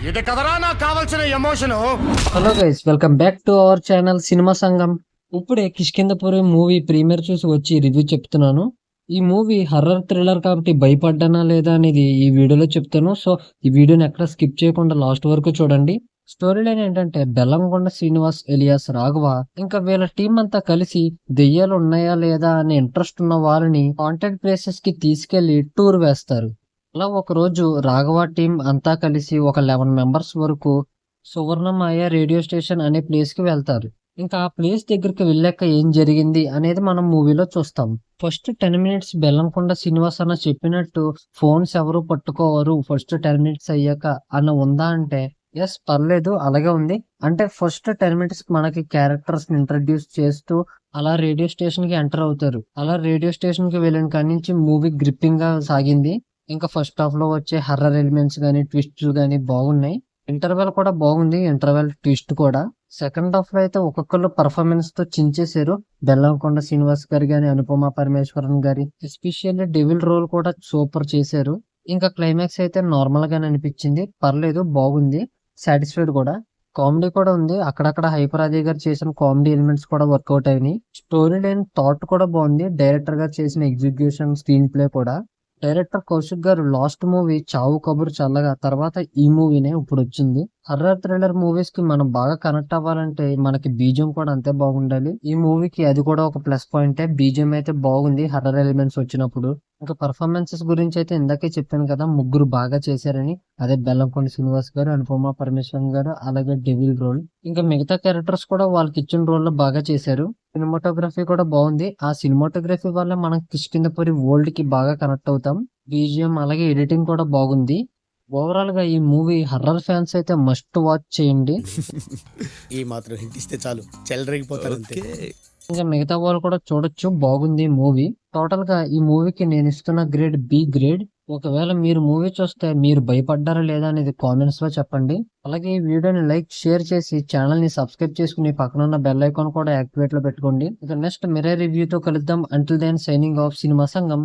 ఇది కదరా నాకు కావాల్సిన emotion. Hello guys, welcome back to our channel cinema సంఘం. ఇప్పుడే కిష్కింధపురి మూవీ ప్రీమియర్ చూసి వచ్చి రివ్యూ చెప్తున్నాను. ఈ మూవీ హర్రర్ థ్రిల్లర్ కాబట్టి భయపడ్డానా లేదా అనేది ఈ వీడియోలో చెప్తాను. సో ఈ వీడియోని ఎక్కడ స్కిప్ చేయకుండా లాస్ట్ వరకు చూడండి. స్టోరీ లైన్ ఏంటంటే, బెల్లంకొండ శ్రీనివాస్ ఎలియాస్ రాఘవ ఇంకా వీళ్ళ టీం అంతా కలిసి దెయ్యాలు ఉన్నాయా లేదా అనే ఇంట్రెస్ట్ ఉన్న వాళ్ళని కాంటాక్ట్ ప్లేసెస్ కి తీసుకెళ్లి టూర్ వేస్తారు. అలా ఒక రోజు రాఘవ టీం అంతా కలిసి ఒక 11 మెంబర్స్ వరకు సువర్ణమాయ రేడియో స్టేషన్ అనే ప్లేస్ కి వెళ్తారు. ఇంకా ఆ ప్లేస్ దగ్గరికి వెళ్ళాక ఏం జరిగింది అనేది మనం మూవీలో చూస్తాం. ఫస్ట్ 10 మినిట్స్ బెల్లంకొండ శ్రీనివాస్ అన్న చెప్పినట్టు ఫోన్స్ ఎవరు పట్టుకోవరు ఫస్ట్ 10 మినిట్స్ అయ్యాక అన్న ఉందా అంటే ఎస్, పర్లేదు, అలాగే ఉంది. అంటే ఫస్ట్ 10 మినిట్స్ మనకి క్యారెక్టర్స్ ని ఇంట్రడ్యూస్ చేస్తూ అలా రేడియో స్టేషన్ కి ఎంటర్ అవుతారు. అలా రేడియో స్టేషన్ కి వెళ్ళిన కాడి నుంచి మూవీ గ్రిప్పింగ్ గా సాగింది. ఇంకా ఫస్ట్ హాఫ్ లో వచ్చే హర్రర్ ఎలిమెంట్స్ గానీ ట్విస్టులు గానీ బాగున్నాయి. ఇంటర్వెల్ కూడా బాగుంది, ఇంటర్వెల్ ట్విస్ట్ కూడా. సెకండ్ హాఫ్ లో అయితే ఒక్కొక్కరు పర్ఫార్మెన్స్ తో చించేశారు. బెల్లంకొండ శ్రీనివాస్ గారి గాని, అనుపమ పరమేశ్వరన్ గారి, ఎస్పెషల్లీ డెవిల్ రోల్ కూడా సూపర్ చేశారు. ఇంకా క్లైమాక్స్ అయితే నార్మల్ గానే అనిపించింది, పర్లేదు, బాగుంది, సాటిస్ఫైడ్ కూడా. కామెడీ కూడా ఉంది, అక్కడక్కడ హైపర్ ఆది గారు చేసిన కామెడీ ఎలిమెంట్స్ కూడా వర్కౌట్ అయినాయి. స్టోరీ లైన్ థాట్ కూడా బాగుంది, డైరెక్టర్ గారు చేసిన ఎగ్జిక్యూషన్, స్క్రీన్ ప్లే కూడా. డైరెక్టర్ కౌశిక్ గారు లాస్ట్ మూవీ చావు కబురు చల్లగా తర్వాత ఈ మూవీనే ఇప్పుడు వచ్చింది. హర్రర్ థ్రిల్లర్ మూవీస్ కి మనం బాగా కనెక్ట్ అవ్వాలంటే మనకి బీజియం కూడా అంతే బాగుండాలి. ఈ మూవీకి అది కూడా ఒక ప్లస్ పాయింటే, బీజియం అయితే బాగుంది హర్రర్ ఎలిమెంట్స్ వచ్చినప్పుడు. ఇంకా పర్ఫార్మెన్సెస్ గురించి అయితే ఇందాకే చెప్పాను కదా, ముగ్గురు బాగా చేశారని. అదే బెల్లంకొండ శ్రీనివాస్ గారు, అనుపమ పరమేశ్వరన్ గారు, అలాగే డెవిల్ రోల్. ఇంకా మిగతా క్యారెక్టర్స్ కూడా వాళ్ళకి ఇచ్చిన రోల్ లో బాగా చేశారు. సినిమాటోగ్రఫీ కూడా బాగుంది. ఆ సినిమాటోగ్రఫీ వల్ల మనం కిష్కింధపురి వరల్డ్ కి బాగా కనెక్ట్ అవుతాం. బీజిఎం అలాగే ఎడిటింగ్ కూడా బాగుంది. ఓవరాల్ గా ఈ మూవీ హర్రర్ ఫ్యాన్స్ అయితే మస్ట్ వాచ్ చేయండి. ఈ మాత్రం హింట్ ఇస్తే చాలు చెలరేగిపోతారు అంతే. ఇంకా మిగతా వాళ్ళు కూడా చూడొచ్చు, బాగుంది మూవీ. టోటల్ గా ఈ మూవీకి నేను ఇస్తున్న గ్రేడ్ బి గ్రేడ్. ఒకవేళ మీరు మూవీ చూస్తే మీరు భయపడ్డారా లేదా అనేది కామెంట్స్ లో చెప్పండి. అలాగే ఈ వీడియోని లైక్, షేర్ చేసి ఛానల్ ని సబ్స్క్రైబ్ చేసుకుని పక్కన ఉన్న బెల్ ఐకాన్ కూడా యాక్టివేట్ లో పెట్టుకోండి. ఇక నెక్స్ట్ మిర్రర్ రివ్యూతో కలుద్దాం. Until then signing off cinema సంఘం.